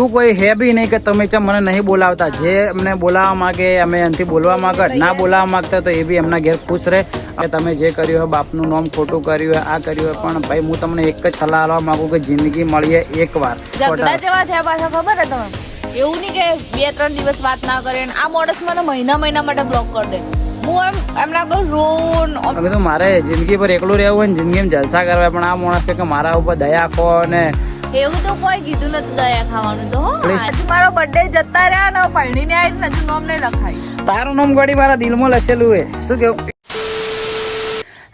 એવું કોઈ હે બી નહીં કે તમે મને નહીં બોલાવતા. જે અમને બોલાવવા માંગે અમે એનાથી બોલવા માંગે, ના બોલાવવા માંગતા તો એ બી એમના ઘેર ખુશ રહે કે તમે જે કર્યું હોય બાપનું નામ ખોટું કર્યું હોય, આ કર્યું હોય. પણ ભાઈ હું તમને એક જ સલાહ આપવા માંગુ કે જિંદગી મળીએ એકવાર. ઝઘડા જેવા થયા પાછા ખબર હે તમને? એવું નહીં કે 2-3 દિવસ વાત ના કરે. આ માણસ મને મહિના માટે બ્લોક કરી દે. હું એમના પર રોન કીધું મારે જિંદગી પર એકલું રહેવું હોય ને જિંદગીમાં જલસા કરવા, પણ આ માણસ કે મારા ઉપર દયા ખો ને એવું તો કોઈ કીધું નતું દયા ખાવાનું તો. હજુ મારો બર્થડે જતા રહ્યા ને પૈણીને આવી ને હજુ નામ નહીં લખાય. તારું નામ ગોડી મારા દિલમાં લખેલું હે. શું કેવું?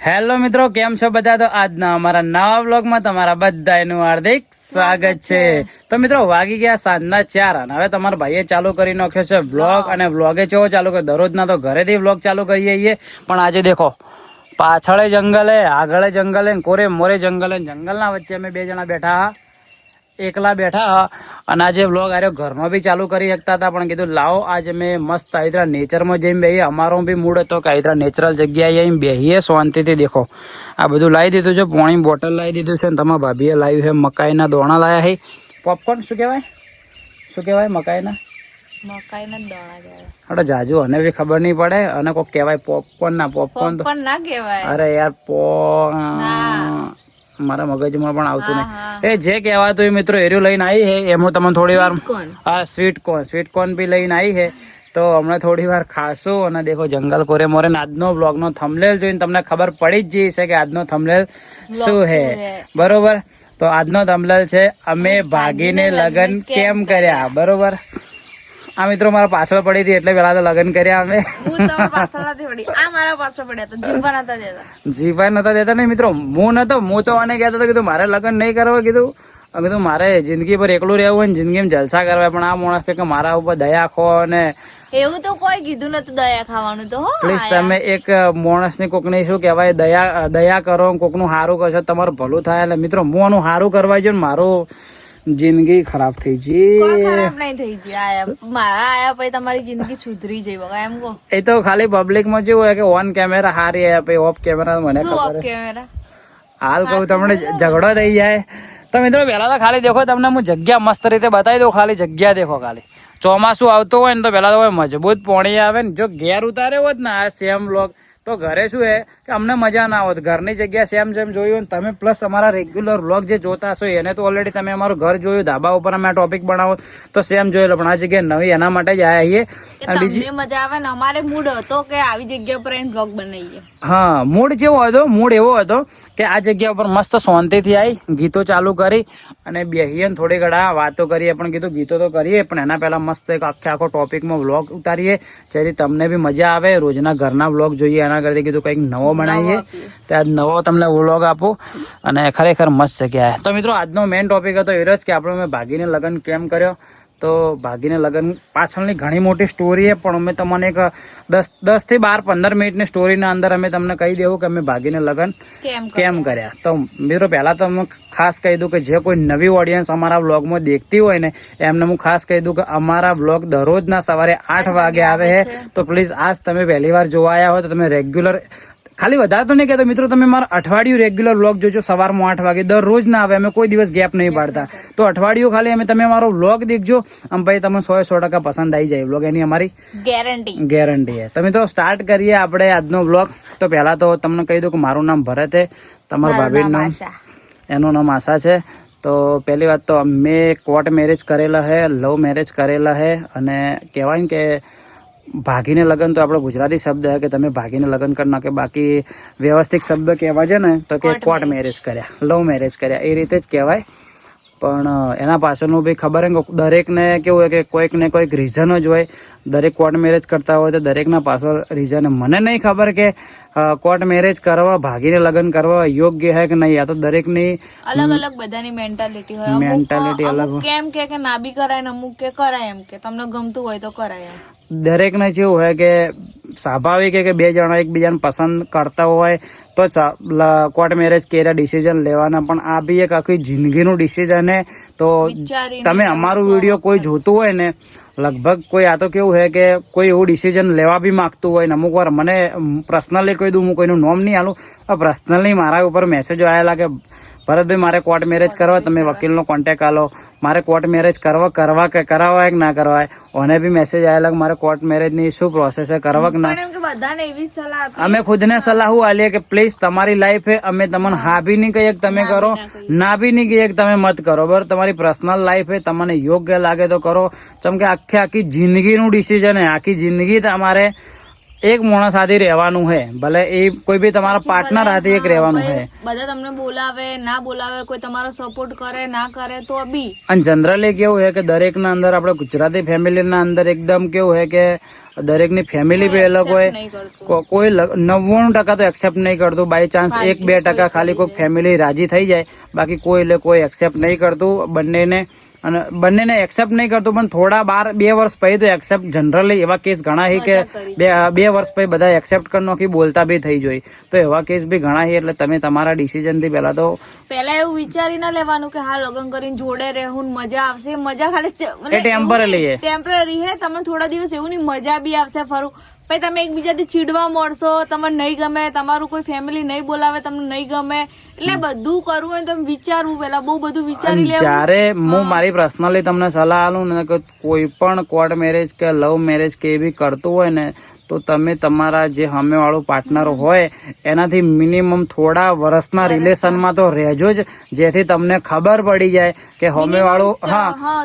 હેલો મિત્રો, કેમ છો બધા? તો આજના અમારા નવા વ્લોગમાં તમારા બધાનું હાર્દિક સ્વાગત છે. તો મિત્રો વાગી ગયા સાંજના 4 અને હવે તમારા ભાઈએ ચાલુ કરી નાખ્યો છે વ્લોગ. અને વ્લોગે કેવો ચાલુ કર્યો? દરરોજના તો ઘરેથી વ્લોગ ચાલુ કરીએ છીએ, પણ આજે દેખો પાછળ જંગલ હે, આગળ જંગલ હે, કોરે મોરે જંગલ હે. જંગલના વચ્ચે અમે 2 જણા બેઠા, એકલા બેઠા. અને આજે વ્લોગ આવ્યો ઘરનો બી ચાલુ કરી શકતા હતા, પણ કીધું લાવો આજે મેં મસ્ત આઈતરા નેચરમાં જઈને બેહીએ. અમારો બી મૂડ હતો કે આઈતરા નેચરલ જગ્યાએ જઈને બેહીએ શાંતિથી. દેખો આ બધું લાવી દીધું છે, પાણી બોટલ લાવી દીધું છે, અને તમારા ભાભીએ લાવ્યું છે મકાઈના દોણા લાવ્યા છે. પોપકોર્ન શું કહેવાય મકાઈના દોણા કહેવાય. અરે જાજુ અને બી ખબર નહીં પડે. અને કોક કહેવાય પોપકોર્ન ના કહેવાય. અરે યાર મારા મગજમાં પણ આવતું નહીં. એ જે કહેવાતું એ મિત્રો એર્યું લઈને આવી છે. એમાં તમને થોડી વાર સ્વીટ કોર્ન બી લઈને આવી છે. તો હમણાં થોડી વાર ખાશું. અને દેખો જંગલ કોરે મોરે. આજનો બ્લોગ નો થંબનેલ જોઈને તમને ખબર પડી જ જઈ છે કે આજનો થંબનેલ શું છે, બરોબર? તો આજનો થંબનેલ છે અમે ભાગીને લગ્ન કેમ કર્યા, બરોબર? આ મિત્રો મારા પાછળ પડી હતી એટલે પેલા તો લગ્ન કર્યા અમે. જીવા નતા દેતા નહીં મિત્રો. હું તો આને કહેતો હતો કીધું મારે લગ્ન નહીં કરવા. કીધું મારે જિંદગી પર એકલું રહેવું હોય ને જિંદગીમાં જલસા કરવા. પણ આ માણસ કે મારા ઉપર દયા ખો ને એવું તો કોઈ કીધું નતું દયા ખાવાનું તો. પ્લીઝ તમે એક માણસ ની કોક ની શું કહેવાય દયા કરો, કોક નું સારું કરશો તમારું ભલું થાય. એટલે મિત્રો હું આનું સારું કરવા જો ને મારું જિંદગી ખરાબ થઈ ગઈ. ખરાબ નહીં થઈ ગઈ. મારા આયા પછી તમારી જિંદગી સુધરી જઈ બગા એમ કહો. એ તો ખાલી પબ્લિક માં જેવું હોય કે ઓન કેમેરા હારી આયા પછી ઓફ કેમેરા મને ખબર કેમેરા હાલ કહું તમને ઝઘડો થઈ જાય. તો મિત્રો પહેલા તો ખાલી દેખો તમને હું જગ્યા મસ્ત રીતે બતાવી દઉં. ખાલી જગ્યા દેખો. ખાલી ચોમાસું આવતું હોય ને તો પેલા તો મજબૂત પાણી આવે ને. જો ઘેર ઉતાર્યો હોત ને આ સેમ વ્લોગ તો ઘરે શું હે કે અમને મજા ના આવત. ઘરની જગ્યા સેમ જોયું તમે પ્લસ અમારા રેગ્યુલર વ્લોગ જે જોતા હશો એને તો ઓલરેડી તમે અમારું ઘર જોયું. ધાબા ઉપર અમે ટોપિક બનાવો તો સેમ જોયેલો, પણ આ જગ્યાએ નવી એના માટે જ આવ્યા છીએ. અને બીજી મજા આવે ને. અમારે મૂડ હતો કે આવી જગ્યા ઉપર વ્લોગ બનાવીએ. હા, મૂડ એવો હતો કે આ જગ્યા ઉપર મસ્ત શાંતિથી આવી ગીતો ચાલુ કરી અને બેહીએ ને થોડી ઘણા વાતો કરીએ. પણ કીધું ગીતો તો કરીએ પણ એના પહેલા મસ્ત એક આખો ટોપિકમાં વ્લોગ ઉતારીએ જેથી તમને બી મજા આવે. રોજના ઘરના વ્લોગ જોઈએ એના કરતી કીધું કંઈક નવો બનાવીએ. ત્યાં નવો તમને વ્લોગ આપું અને ખરેખર મસ્ત જગ્યા. તો મિત્રો આજનો મેઇન ટોપિક હતો એ જ કે આપણે મેં ભાગીને લગ્ન કેમ કર્યો. તો ભાગીને લગ્ન પાછળની ઘણી મોટી સ્ટોરી છે, પણ અમે તમને એક 10 થી 15 મિનિટની સ્ટોરીના અંદર અમે તમને કહી દેવું કે અમે ભાગીને લગ્ન કેમ કર્યા. તો મિત્રો પહેલા તો અમે ખાસ કહી દઉં કે જે કોઈ નવી ઓડિયન્સ અમારા વ્લોગમાં દેખતી હોય ને એમને હું ખાસ કહી દઉં કે અમારા વ્લોગ દરરોજના સવારે 8 વાગે આવે છે. તો પ્લીઝ આજ તમે પહેલી વાર જોવા આવ્યા હોય તો તમે રેગ્યુલર, ખાલી વધારે તો નહીં કહેતો મિત્રો, તમે મારા અઠવાડિયું રેગ્યુલર વ્લોગ જોજો. સવારમાં 8 વાગે દરરોજ ના આવે. અમે કોઈ દિવસ ગેપ નહીં પાડતા. તો અઠવાડિયું ખાલી તમે મારો વ્લોગ દેખજો અને ભાઈ તમને 100% પસંદ આવી જાય વ્લોગ. એની અમારી ગેરંટી છે. તમે તો સ્ટાર્ટ કરીએ આપણે આજનો વ્લોગ. તો પહેલા તો તમને કહી દઉં કે મારું નામ ભરત છે, તમારા ભાભીનું નામ એનું નામ આશા છે. તો પહેલી વાત તો મેં કોર્ટ મેરેજ કરેલા છે, લવ મેરેજ કરેલા છે. અને કહેવાય કે ભાગીને લગ્ન તો આપણો ગુજરાતી શબ્દ છે કે તમે ભાગીને લગ્ન કરી નાખે. બાકી વ્યવસ્થિત શબ્દ કહેવા છે ને તો કે કોર્ટ મેરેજ કર્યા, લવ મેરેજ કર્યા એ રીતે જ કહેવાય. પણ એના પાછળનું બી ખબર છે કે દરેકને કેવું હોય કે કોઈક ને કોઈક રીઝન જ હોય. દરેક કોર્ટ મેરેજ કરતા હોય તો દરેકના પાછળ રીઝન. મને નહીં ખબર કે કોર્ટ મેરેજ કરવા, ભાગીને લગ્ન કરવા યોગ્ય છે કે નહીં. આ તો દરેકની અલગ બધાની મેન્ટાલિટી હોય. મેન્ટાલિટી અલગ. કેમ કે ના બી કરાય ને અમુક કે કરાય એમ કે તમને ગમતું હોય તો કરાય. દરેકને કેવું હોય કે સ્વાભાવિક કે 2 જણા એકબીજાને પસંદ કરતા હોય તો કોર્ટ મેરેજ કર્યા ડિસિઝન લેવાના. પણ આ બી એક આખી જિંદગીનું ડિસિઝન છે. તો તમે અમારું વિડીયો કોઈ જોતું હોય ને લગભગ કોઈ આ તો કેવું છે કે કોઈ એવું ડિસિઝન લેવા બી માગતું હોય ને અમુક વાર મને પર્સનલી કહી દઉં, હું કોઈનું નામ નહીં આલું, પર્સનલી મારા ઉપર મેસેજો આવેલા કે ભરતભાઈ મારે કોર્ટ મેરેજ કરવા, તમે વકીલનો કોન્ટેક્ટ આલો, મારે કોર્ટ મેરેજ કરવા કે કરાવવા કે ના કરવાય. ઓને બી મેસેજ આવેલા કે મારે કોર્ટ મેરેજની શું પ્રોસેસ છે, કરવા કે ના. પણ એમ કે બધાને એવી સલાહ આપી, અમે ખુદને સલાહ આલીએ કે પ્લીઝ તમારી લાઈફ હે, અમે તમને હા બી નહીં કહીએ કે તમે કરો, ના બી નહીં કહીએ કે તમે મત કરો. બરાબર, તમારી પર્સનલ લાઈફ હે, તમને યોગ્ય લાગે તો કરો. ચમ કે આખી જિંદગીનું ડિસિઝન હે, આખી જિંદગી તમારે એક માણસ સાથે રહેવાનું હે, ભલે એ કોઈ બી તમારા પાર્ટનર સાથે એક રહેવાનું હે. બધા તમને બોલાવે ના બોલાવે, કોઈ તમારો સપોર્ટ કરે ના કરે તો બી. અને જનરલી કેવું હે કે દરેક ના અંદર, આપણે ગુજરાતી ફેમિલી ના અંદર એકદમ કેવું હે કે દરેકની ફેમિલી બી અલગ હોય. કોઈ 99% તો એક્સેપ્ટ નહીં કરતું, બાય ચાન્સ 1-2% ખાલી કોઈ ફેમિલી રાજી થઈ જાય, બાકી કોઈ એક્સેપ્ટ નહીં કરતું બંનેને. અને બંનેને એક્સેપ્ટ નહીં કરતું, પણ થોડા 2 વર્ષ પછી તો એક્સેપ્ટ જનરલી એવા કેસ ઘણા હી કે 2 વર્ષ પછી બધા એક્સેપ્ટ કરી નાખી, બોલતા બી થઈ જાય. તો એવા કેસ બી ઘણા હી. એટલે તમે તમારા ડિસિઝન થી પહેલા એવું વિચારી ના લેવાનું કે હા લગ્ન કરીને જોડે રહેવું મજા આવશે. મજા ખાલી ટેમ્પરરી હે, તમને થોડા દિવસ એવું નહીં, મજા બી આવશે ફરું. પછી તમે એકબીજાથી ચીડવા મળશો, તમને નહીં ગમે, તમારું કોઈ ફેમિલી નહીં બોલાવે, તમને નહીં ગમે. એટલે બધું કરવું હોય તમે વિચારવું, પેલા બહુ બધું વિચારી લેવું. જ્યારે હું મારી પર્સનલી તમને સલાહ આલું ને કે કોઈ પણ કોર્ટ મેરેજ કે લવ મેરેજ કે એવી કરતું હોય ને, તો તમે તમારા જે સામે વાળું પાર્ટનર હોય એનાથી મિનિમમ થોડા વર્ષના રિલેશનમાં તો રહેજો જ, જેથી તમને ખબર પડી જાય કે સામે વાળું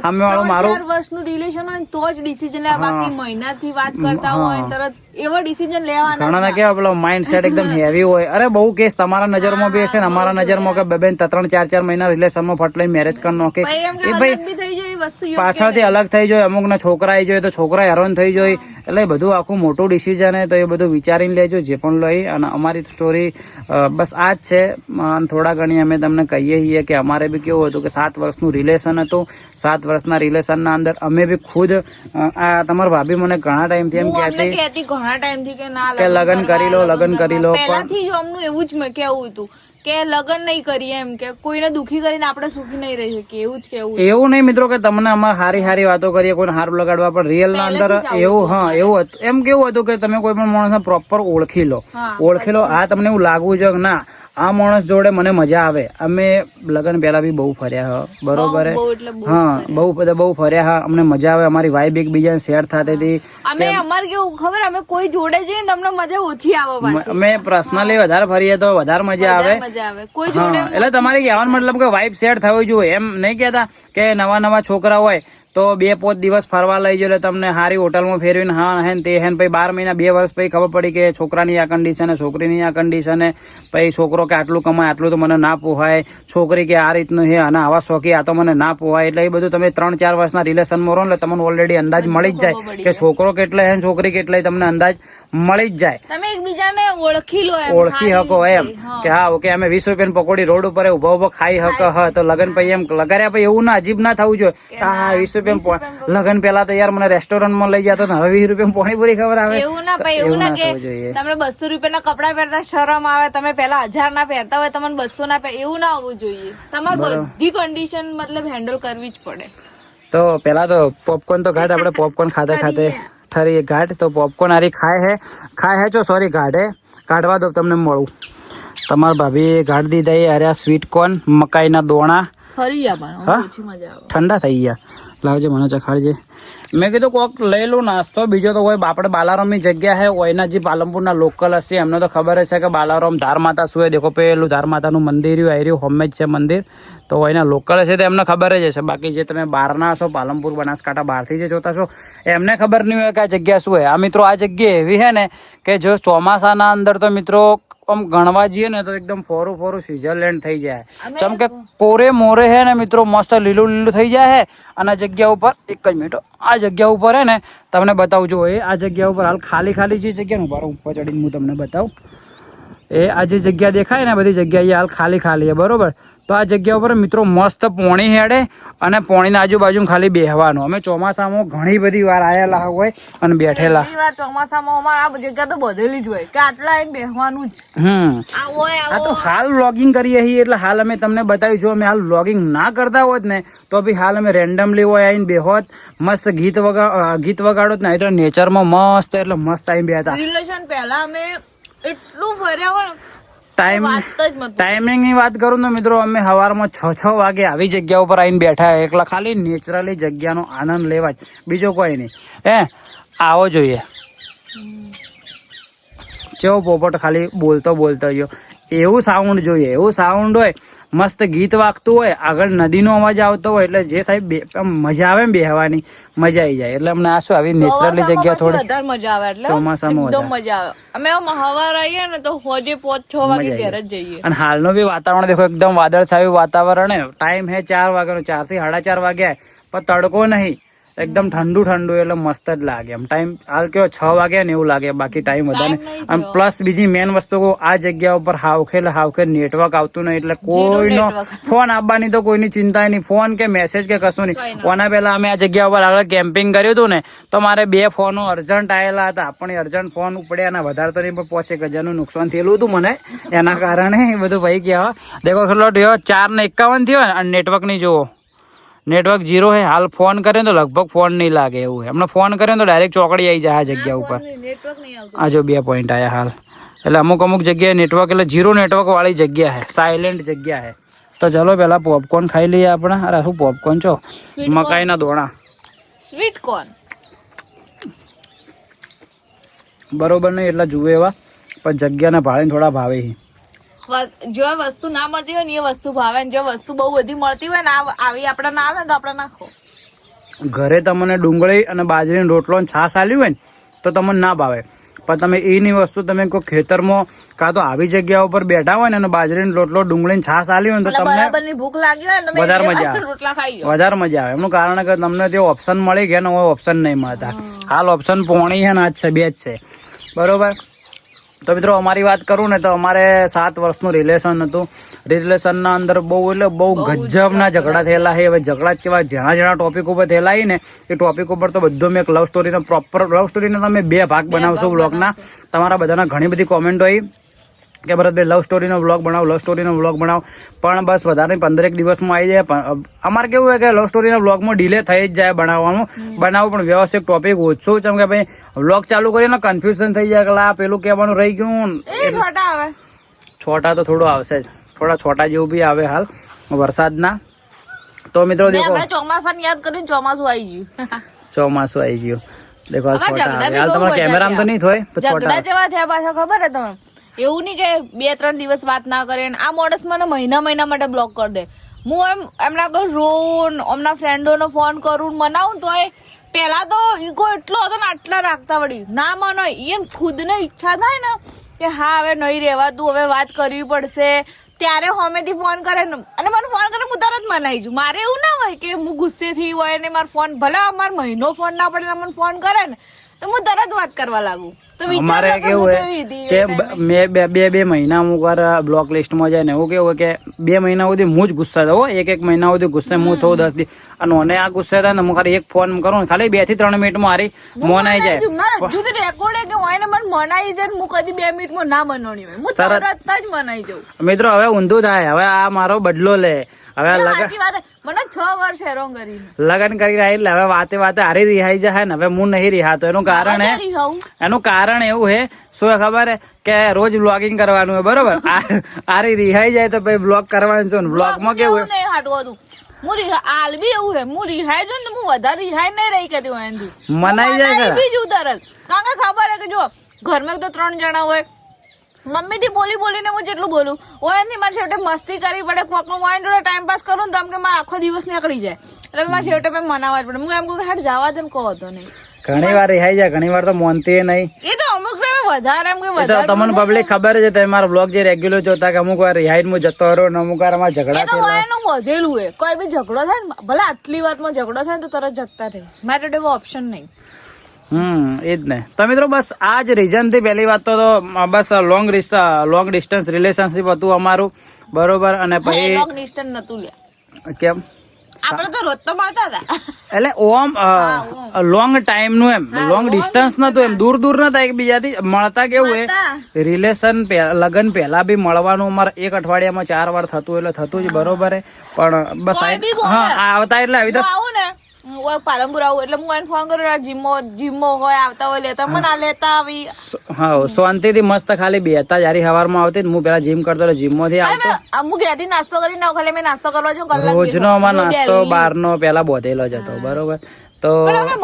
સામે વાળું મારું 4 વર્ષનું રિલેશન હોય તો જ ડિસિઝન લેવા. બાકી મહિનાથી વાત કરતા હોય તરત એવો ડિસિઝન લેવાના. ઘણા કેવા પેલો માઇન્ડ સેટ એકદમ હેવી હોય. અરે બહુ કેસ તમારા નજરમાં બી હશે ને અમારા નજરમાં કે 3-4 મહિના રિલેશનમાં ફટ લઈને મેરેજ કરી નાખે. એ ભાઈ પાછળથી અલગ થઈ જાય, અમુક ના છોકરા આવી જાય તો છોકરા હેરાન થઈ જાય. એટલે બધું આખું મોટું ડિસિઝન હે, તો એ બધું વિચારીને લેજો જે પણ લઈ. અને અમારી સ્ટોરી બસ આ જ છે. થોડા ઘણી અમે તમને કહીએ છીએ કે અમારે બી કેવું હતું કે 7 વર્ષનું રિલેશન હતું. 7 વર્ષના રિલેશનના અંદર અમે બી ખુદ આ તમારા ભાભી મને ઘણા ટાઈમથી એમ કહેતી ઘણા ટાઈમથી કે ના કે લગ્ન કરી લો. પહેલાથી જ અમનું એવું જ કેવું હતું કે લગ્ન નહીં કરીએ, એમ કે કોઈને દુખી કરીને આપણે સુખી નહીં રહી શકીએ, એવું જ કેવું. એવું નહીં મિત્રો કે તમને અમારે સારી વાતો કરીએ, કોઈને હારું લગાડવા, પણ રિયલ ના અંદર એવું એવું હતું. એમ કેવું હતું કે તમે કોઈ પણ માણસને પ્રોપર ઓળખી લો. આ તમને એવું લાગવું છે કે ના આ માણસ જોડે મને મજા આવે. અમે લગ્ન પહેલા બી બહુ ફર્યા, બરોબર? બહુ ફર્યા. અમને મજા આવે, અમારી વાઇબ એકબીજાને શેર થતી હતી. અમારે કેવું ખબર, અમે કોઈ જોડે જઈએ ને તમને મજા ઓછી આવે. અમે પર્સનલી વધારે ફરીએ તો વધારે મજા આવે. કોઈ જોડે એટલે તમારે કહેવાનો મતલબ કે વાઇબ શેર થવી જોઈએ. એમ નહીં કહેતા કે નવા છોકરા હોય તો 2-5 દિવસ ફરવા લઈ જાય, તમને સારી હોટલમાં ફેરવીને હા હે તે હે, પછી 12 મહિના 2 વર્ષ પછી ખબર પડી કે છોકરાની આ કન્ડિશન, છોકરીની આ કન્ડિશન, પછી છોકરો કે આટલું કમાય આટલું તો મને ના પોહાય, છોકરી કે આ રીતનું છે અને આવા શોખી આ તો મને ના પોહાય. એટલે એ બધું તમે 3-4 વર્ષના રિલેશનમાં રહો એટલે તમને ઓલરેડી અંદાજ મળી જ જાય કે છોકરો કેટલા હે છોકરી કેટલાય, તમને અંદાજ મળી જ જાય. તમે એકબીજાને ઓળખી શકો એમ કે હા ઓકે અમે 20 રૂપિયાની પકોડી રોડ ઉપર ઉભા ખાઈ હક તો લગન પછી એમ લગાડ્યા પછી એવું ના અજીબ ના થવું જોઈએ. હા 20 લગન પેલા તો યાર મને રેસ્ટોરન્ટમાં લઈ જતો ને હવે 20 રૂપિયા પાણીપુરી ખબર આવે. એવું ના કે તમને 200 રૂપિયાના કપડા પહેરતા શરમ આવે, તમે પેલા 1000 ના પહેરતા હોય તમને 200 ના પહેર, એવું ના હોવું જોઈએ. તમારે બધી કન્ડિશન મતલબ હેન્ડલ કરવી જ પડે. તો પેલા તો પોપકોર્ન તો ઘાટ, આપણે પોપકોર્ન ખાતે ઠરી ઘાટ, તો પોપકોર્ન આરી ખાય હે સોરી ઘાટ હે કાઢવા દો તમને મળું. તમારા ભાભી ઘાટ દીધા અરે સ્વીટ કોર્ન મકાઈના દોણા ઠંડા થઈ ગયા. લાવજે મને ચખાડજે. મેં કીધું કોક લઈ લો નાસ્તો. બીજો તો કોઈ આપણે બાલારામની જગ્યા હે, ઓયના જે પાલનપુરના લોકલ હશે એમને તો ખબર છે કે બાલારામ ધાર માતા શું હે. દેખો પેલું ધાર માતાનું મંદિર આવ્યું હોમેજ છે મંદિર, તો ઓયના લોકલ હશે તો એમને ખબર જ હશે. બાકી જે તમે બહારના હશો પાલનપુર બનાસકાંઠા બહારથી જે જોતા છો એમને ખબર નહીં હોય કે આ જગ્યા શું હે. આ મિત્રો આ જગ્યા એવી હે ને કે જો ચોમાસાના અંદર તો મિત્રો આમ ગણવા જઈએ ને તો એકદમ ફોરું સ્વિટરલેન્ડ થઈ જાય. ચમ કે કોરે મોરે હે ને મિત્રો મસ્ત લીલું થઈ જાય હે. અને આ જગ્યા ઉપર એક જ મિનિટ, આ જગ્યા ઉપર હે ને તમને બતાવું જો આ જગ્યા ઉપર હાલ ખાલી જે જગ્યા ઉપર ચડીને હું તમને બતાવું. આ જે જગ્યા દેખાય ને બધી જગ્યા હાલ ખાલી છે, બરોબર? તો આ જગ્યા ઉપર મિત્રો મસ્ત પોણી હેડે અને પોણીના આજુબાજુ ખાલી બેહવાનું. અમે ચોમાસામાં ઘણી બધી વાર આયેલા હોય અને બેઠેલા. ચોમાસામાં અમારે આ જગ્યા તો બધેલી જ હોય કે આટલા બેહવાનું જ. આ તો હાલ વ્લોગિંગ કરીએ છીએ એટલે હાલ અમે તમને બતાવ્યું. જો અમે હાલ વ્લોગિંગ ના કરતા હોત ને તો બી હાલ અમે રેન્ડમલી હોય આવીને બેહોત, મસ્ત ગીત વગાડોત ને એટલે નેચરમાં મસ્ત એટલે મસ્ત આવીને બેહતા. રિલેશન પહેલા અમે એટલું ફર્યા હોય ટાઈમિંગ ની વાત કરું તો મિત્રો અમે સવારમાં 6 વાગે આવી જગ્યા ઉપર આવીને બેઠા એકલા, ખાલી નેચરલી જગ્યાનો આનંદ લેવા જ, બીજો કોઈ નહીં. આવો જોઈએ ચેવો પોપટ ખાલી બોલતો ગયો, એવું સાઉન્ડ જોઈએ, એવું સાઉન્ડ હોય, મસ્ત ગીત વાગતું હોય, આગળ નદીનો અવાજ આવતો હોય, એટલે જે સાહેબ મજા આવે ને બેહવાની, મજા આવી જાય. એટલે અમને આ શું આવી નેચરલી જગ્યા થોડી વધારે મજા આવે, એટલે ચોમાસામાં એકદમ મજા આવે. અમે સવાર આવીએ ને તો હોજે 5-6 વાગે ઘેર જ જઈએ. અને હાલનો બી વાતાવરણ દેખો, એકદમ વાદળછાયું વાતાવરણ હે. ટાઈમ હે 4 વાગ્યાનો, 4 થી 4:30 વાગ્યા, પણ તડકો નહીં, એકદમ ઠંડુ એટલે મસ્ત જ લાગે. એમ ટાઈમ હાલ કેવો 6 વાગ્યા ને એવું લાગે, બાકી ટાઈમ વધારે. અને પ્લસ બીજી મેન વસ્તુ, આ જગ્યા ઉપર હાવખે નેટવર્ક આવતું નહીં, એટલે કોઈનો ફોન આવવાની તો કોઈની ચિંતા નહીં, ફોન કે મેસેજ કે કશું નહીં. ઓના પહેલા અમે આ જગ્યા ઉપર આગળ કેમ્પિંગ કર્યું હતું ને, તો મારે 2 ફોનો અર્જન્ટ આવેલા હતા, પણ અર્જન્ટ ફોન ઉપડ્યા અને વધારે તો નહીં, પણ 5,000 નુકસાન થયેલું હતું મને. એના કારણે એ બધું ભાઈ કહેવા દેખો કેટલો 4:51 થયો ને, અને નેટવર્ક નહીં જુઓ, નેટવર્ક 0 હે. હાલ ફોન કરે તો લગભગ ફોન નહીં લાગે એવું હે. હમણાં ફોન કરે તો ડાયરેક્ટ ચોકડી આવી જાય આ જગ્યા ઉપર. આ જો 2 પોઈન્ટ આવ્યા હાલ. એટલે અમુક જગ્યાએ નેટવર્ક, એટલે 0 નેટવર્ક વાળી જગ્યા હે, સાયલેન્ટ જગ્યા હે. તો ચલો પેલા પોપકોર્ન ખાઈ લઈએ આપણે. અરે શું પોપકોર્ન છો? મકાઈના દોણા, સ્વીટ કોર્ન. બરોબર નહીં એટલા જુએ એવા, પણ જગ્યાના ભાડે થોડા ભાવે છે. જો વસ્તુ ના મળતી હોય ને એ વસ્તુ ભાવે, જો વસ્તુ બહુ બધી મળતી હોય ને આવી આપણે ના આવે તો આપણે નાખો. ઘરે તમને ડુંગળી અને બાજરીનો રોટલો છાશ આલ્યું હોય ને તો તમને ના ભાવે, પણ તમે એની વસ્તુ તમે કોઈ ખેતરમાં કાં તો આવી જગ્યા ઉપર બેઠા હોય ને અને બાજરીનો રોટલો ડુંગળીની છાશ આલી હોય ને તો તમને ભૂખ લાગી હોય ને વધારે મજા આવે, વધારે મજા આવે. એમનું કારણ કે તમને તે ઓપ્શન મળી ગયા ને ઓપ્શન નહીં મળતા. હાલ ઓપ્શન પોણી છે ને આજ છે, 2 જ છે, બરોબર. તો મિત્રો અમારી વાત કરું ને તો અમારે 7 વર્ષનું રિલેશન હતું. રિલેશનના અંદર બહુ ગજબના ઝઘડા થયેલા છે. હવે ઝઘડા જેવા જેના ટોપિક ઉપર થયેલા ને એ ટોપિક ઉપર તો બધો મેં એક લવ સ્ટોરીનો પ્રોપર લવ સ્ટોરીનો તમે 2 ભાગ બનાવશો બ્લોગના. તમારા બધાના ઘણી બધી કોમેન્ટો આવી કે ભરતભાઈ લવ સ્ટોરીનો બ્લોગ બનાવો, પણ બસ વધારે 15 દિવસમાં આવી જાય. પણ અમારે કેવું હોય કે લવ સ્ટોરીના બ્લોગમાં ડિલે થઈ જ જાય બનાવવાનું, પણ વ્યવસ્થિત ટોપિક ઓછું, કેમ કે ભાઈ બ્લોગ ચાલુ કરીએ ને કન્ફ્યુઝન થઈ જાય કે આ પેલું કહેવાનું રહી ગયું. છોટા તો થોડું આવશે જ, થોડા છોટા જેવું બી આવે હાલ વરસાદના. તો મિત્રો દેખો ચોમાસાને યાદ કરીને ચોમાસું આવી ગયું દેખો છોટા આવે હાલ. તમારા કેમેરામાં તો નહીં થાય, ઝઘડા જેવા થયા પાછા ખબર હે તમને? એવું નહીં કે 2-3 દિવસ વાત ના કરે. આ મોડસ મને મહિના માટે બ્લોક કરી દે. હું એમના આગળ રોન એમના ફ્રેન્ડોનો ફોન કરું મનાવું તો પેલા તો ઈગો એટલો હતો ને આટલા રાખતા વળી ના મનાય. એમ ખુદને ઈચ્છા થાય ને કે હા હવે નહીં રહેવાતું, હવે વાત કરવી પડશે, ત્યારે હોમેથી ફોન કરે ને અને મને ફોન કરે હું તરત મનાઈ છું. મારે એવું ના હોય કે હું ગુસ્સે થઈ હોય ને મારો ફોન ભલે અમારે મહિનો ફોન ના પડે મને ફોન કરે ને તો હું તરત વાત કરવા લાગુ. અમારે કેવું હોય કે મેં 2 મહિના અમુક વાર બ્લોક લિસ્ટમાં જાય ને એવું કેવું કે 2 મહિના સુધી હું જ ગુસ્સા થયો, 1 મહિના સુધી ગુસ્સે હું થયું 10 દિવસ. અને મને આ ગુસ્સે થાય ને હું ખાલી એક ફોન કરું ને ખાલી 2 થી 3 મિનિટમાં હારી મોનાઈ જાય. મિત્રો હવે ઊંધું થાય, હવે આ મારો બદલો લે. હવે મને 6 વર્ષ હેરાન કરી લગન કરી એટલે હવે વાતે હારી રિહાઈ જાય ને. હવે હું નહીં રિહાતો. એનું કારણ એવું હે શું ખબર હે કે રોજ બ્લોગિંગ કરવાનું હોય, બરોબર. આરી રિહાઈ જાય તો પછી બ્લોગ કરવાનું છે. બ્લોગ માં કેવું મનાઈ જાય કારણ કે ખબર હે કે જો ઘરમાં તો 3 જણા હોય, મમ્મી થી બોલીને હું જેટલું બોલું હોય એની મારે છેવટે મસ્તી કરવી પડે, કોકનું વાઈન જોડે ટાઈમ પાસ કરું ને તો મારે આખો દિવસ નીકળી જાય. એટલે મારે છેવટે મનાવવા જ પડે. હું એમ કહું કે જવા દે કહો તો નહીં. ઘણી વાર રિહાઈ જાય, ઘણી વાર તો મોનતી નહીં. એ તો અમુક વધારે એમ કે વધારે તમને પબ્લિક ખબર છે, તમે મારા બ્લોગ જે રેગ્યુલર જોતા કે અમુક વાર રિહાઈ માં જતો રહ્યો ને અમુક વાર અમારા ઝઘડા થયેલા વધેલું હોય. કોઈ બી ઝઘડો થાય ને ભલે આટલી વાતમાં ઝઘડો થાય તો તરત જતા રહે. મારે એવો ઓપ્શન નહીં. એ જ ને. તો મિત્રો બસ આ જ રીઝન થી પહેલી વાત તો બસ લોંગ ડિસ્ટન્સ રિલેશનશીપ હતું અમારું, બરોબર. અને પછી લોંગ ડિસ્ટન્સ નતું લ્યા. કેમ? આપણે તો રોજ તો મળતા હતા. એટલે ઓમ લોંગ ટાઈમ નું એમ લોંગ ડિસ્ટન્સ નતું, એમ દૂર નતા એકબીજાથી મળતા. કેવું હે રિલેશન લગન પહેલા બી મળવાનું અમારે 1 અઠવાડિયામાં 4 વાર થતું, એટલે થતું જ, બરોબર હે. પણ બસ આવતા એટલે આવી હું પાલનપુર આવું એટલે હું એને ફોન કરું, જીમો હોય આવતા હોય લેતા મને આ લેતા આવી. હા શાંતિથી મસ્ત ખાલી બેતા જારી સવારમાં આવતી હું પેલા જીમ કરતો હતો, જીમ માંથી આવતો હું ઘેરથી નાસ્તો કરીને આવું, ખાલી મેં નાસ્તો કરવા જાઉં કલાક રોજનો અમાર નાસ્તો બહારનો પેલા બોધેલો જ હતો બરોબર. તો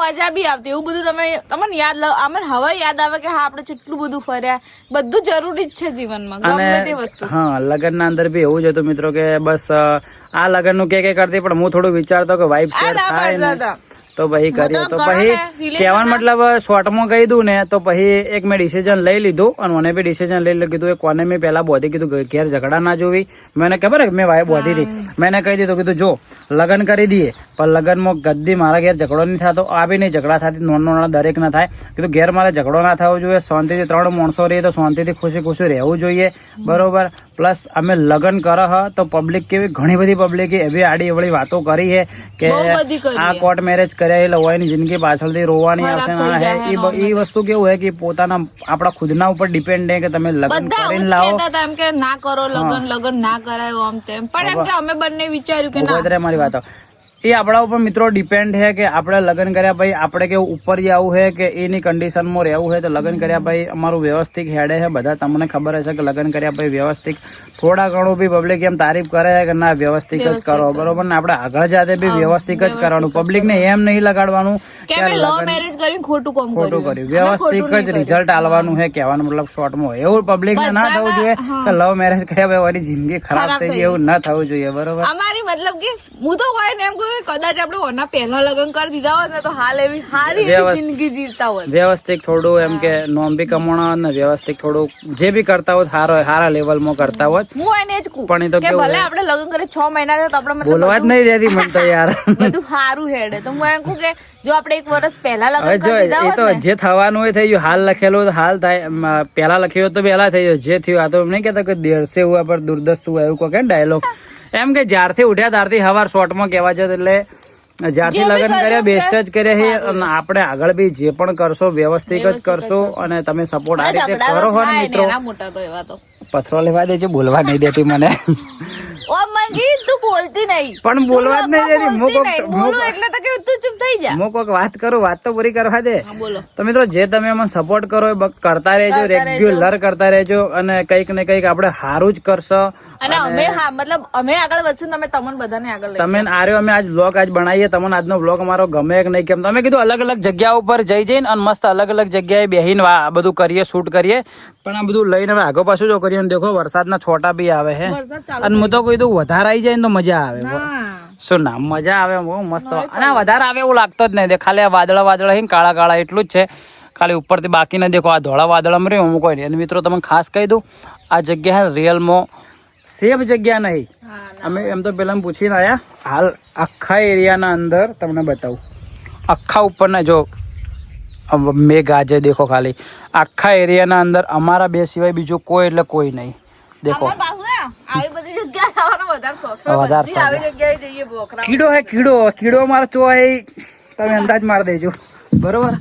મજા બી આવતી એવું બધું તમને યાદ અમને હવે યાદ આવે કે હા આપણે કેટલું બધું ફર્યા, બધું જરૂરી જ છે જીવનમાં ગમે તે વસ્તુ. હા લગ્ન ના અંદર બી એવું જ હતું મિત્રો કે બસ આ લગ્ન નું કે કરતી પણ હું થોડું વિચારતો કે વાઇફ શેર થાય ને તો પછી કરીએ. તો પછી કહેવાનો મતલબ શોર્ટમાં કહી દઉં ને તો પછી એક મેં ડિસિઝન લઈ લીધું અને મને બી ડિસિઝન લઈ કીધું એ કોને મેં પેલા બોધી કીધું ઘેર ઝઘડા ના જોવી. મને ખબર મેં વાય બોધી હતી, મેં કહી દીધું કીધું જો લગ્ન કરી દઈએ પણ લગ્નમાં ગદ્દી મારા ઘેર ઝઘડો નહીં થતો, આ બી નહીં ઝઘડા થતી, નાના દરેક ના થાય. કીધું ઘેર મારે ઝઘડો ના થવો જોઈએ, શાંતિથી 3 માણસો રહીએ તો શાંતિથી ખુશી ખુશી રહેવું જોઈએ બરોબર. પ્લસ અમે લગ્ન કરે હ તો પબ્લિક કેવી ઘણી બધી પબ્લિક એવી આડી એવડી વાતો કરી છે કે આ કોર્ટ મેરેજ કર્યા એટલે હોય ની જિંદગી પાછળથી રોવાની આવશે. એ વસ્તુ કેવું હોય કે પોતાના આપણા ખુદના ઉપર ડિપેન્ડ છે કે તમે લગ્ન કરીને લાવો. એમ કે ના કરો લગ્ન ના કરાય આમ તેમ, પણ એમ કે અમે બંને વિચાર્યું કે ના મારી વાતો એ આપણા ઉપર મિત્રો ડિપેન્ડ છે કે આપણે લગ્ન કર્યા પછી આપણે કેવું ઉપર જવું છે કે એની કન્ડિશનમાં રહેવું છે. તો લગ્ન કર્યા પછી અમારું વ્યવસ્થિત હેડે છે બધા, તમને ખબર હશે કે લગ્ન કર્યા પછી વ્યવસ્થિત થોડા ઘણું બી પબ્લિક એમ તારીફ કરે છે કે ના વ્યવસ્થિત જ કરો બરોબર ને. આપણે આગળ જાતે બી વ્યવસ્થિત જ કરવાનું, પબ્લિક ને એમ નહીં લગાડવાનું કે મેરેજ કરીને ખોટું કર્યું. વ્યવસ્થિત જ રિઝલ્ટ આલવાનું છે કહેવાનું મતલબ શોર્ટમાં. એવું પબ્લિક ને ના થવું જોઈએ કે લવ મેરેજ કર્યા પછી એની જિંદગી ખરાબ થઈ ગઈ, એવું ના થવું જોઈએ બરોબર. અમારી મતલબ કે હું તો હોય ને એમ કહું કદાચ આપણે ઓના પહેલા લગ્ન કરી દીધા હોત ને તો હાલ એવી સારી જિંદગી જીવતા હોત. વ્યવસ્થિત થોડું એમ કે નોમ બી કમાણા ને વ્યવસ્થિત થોડું જે બી કરતા હોત સારા લેવલમાં કરતા હોત. હું એને જ કહું પણ એ તો કે ભલે આપણે લગ્ન કરી 6 મહિના થયા તો આપણે બોલવા જ નહીં દેતી મને તો યાર બધું સારું હેડે. તો હું એમ કહું કે જો આપણે 1 વર્ષ પહેલા લગ્ન કરી દીધા હોત તો જે થવાનું હોય થઈ ગયું. હાલ લખેલું હાલ થાય, પહેલા લખ્યું તો પહેલા થઈ ગયું. જે થયું આ તો નહીં કેતા કે દેર સે હુઆ પર દુર્દસ્ત હુઆ એવું કહે ડાયલોગ. એમ કે જ્યારથી ઉઠ્યા ત્યારથી સવાર શોર્ટમાં કહેવા જતો એટલે જ્યારથી લગ્ન કર્યા બેસ્ટ જ કર્યા છે. અને આપણે આગળ બી જે પણ કરશો વ્યવસ્થિત જ કરશો અને તમે સપોર્ટ આ રીતે કરો હો ને મિત્રો. પથરો લેવા દે છે, બોલવા નહીં દેતી મને. તું બોલતી નહીં પણ બોલવા જ નહીં દેતી. બોલું એટલે તો કે તું ચૂપ થઈ જા. હું કોઈક વાત કરું, વાત તો પૂરી કરવા દે. બોલો. તો મિત્રો જે તમે અમને સપોર્ટ કરો એ કરતા રહેજો, રેગ્યુલર કરતા રહેજો અને કંઈક ને કંઈક આપણે સારું જ કરશો. અને અમે આગળ વધશું, તમે તમને બધાને આગળ લઈ તમે આર્યો અમે આજ બ્લોગ આજ બનાવીએ. તમને આજનો બ્લોગ અમારો ગમે કે નહીં કેમ તમે કીધું અલગ અલગ જગ્યા ઉપર જઈને અને મસ્ત અલગ અલગ જગ્યાએ બેહીને બધું કરીએ, શૂટ કરીએ. પણ આ બધું લઈને હવે આગળ પાછું જો કરીએ દેખો વરસાદના છોટા બી આવે છે અને હું તો કીધું વધારે આવી જાય ને તો મજા આવે. શું ના મજા આવે બહુ મસ્ત. અને વધારે આવે એવું લાગતો જ નહીં, ખાલી આ વાદળા કાળા કાળા એટલું જ છે ખાલી ઉપરથી. બાકી ના દેખો આ ધોળા વાદળા મર્યું હું કોઈ નહીં. અને મિત્રો તમને ખાસ કહી દઉં આ જગ્યા રિયલમાં સેફ જગ્યા નહીં. અમે એમ તો પેલા પૂછીને આવ્યા. હાલ આખા એરિયાના અંદર તમને બતાવું, આખા ઉપરના જો મેઘ આજે દેખો ખાલી આખા એરિયાના અંદર અમારા બે સિવાય બીજું કોઈ એટલે કોઈ નહીં. દેખો કીડો હે કીડો મારચો હોય તમે અંદાજ માર દેજો બરોબર.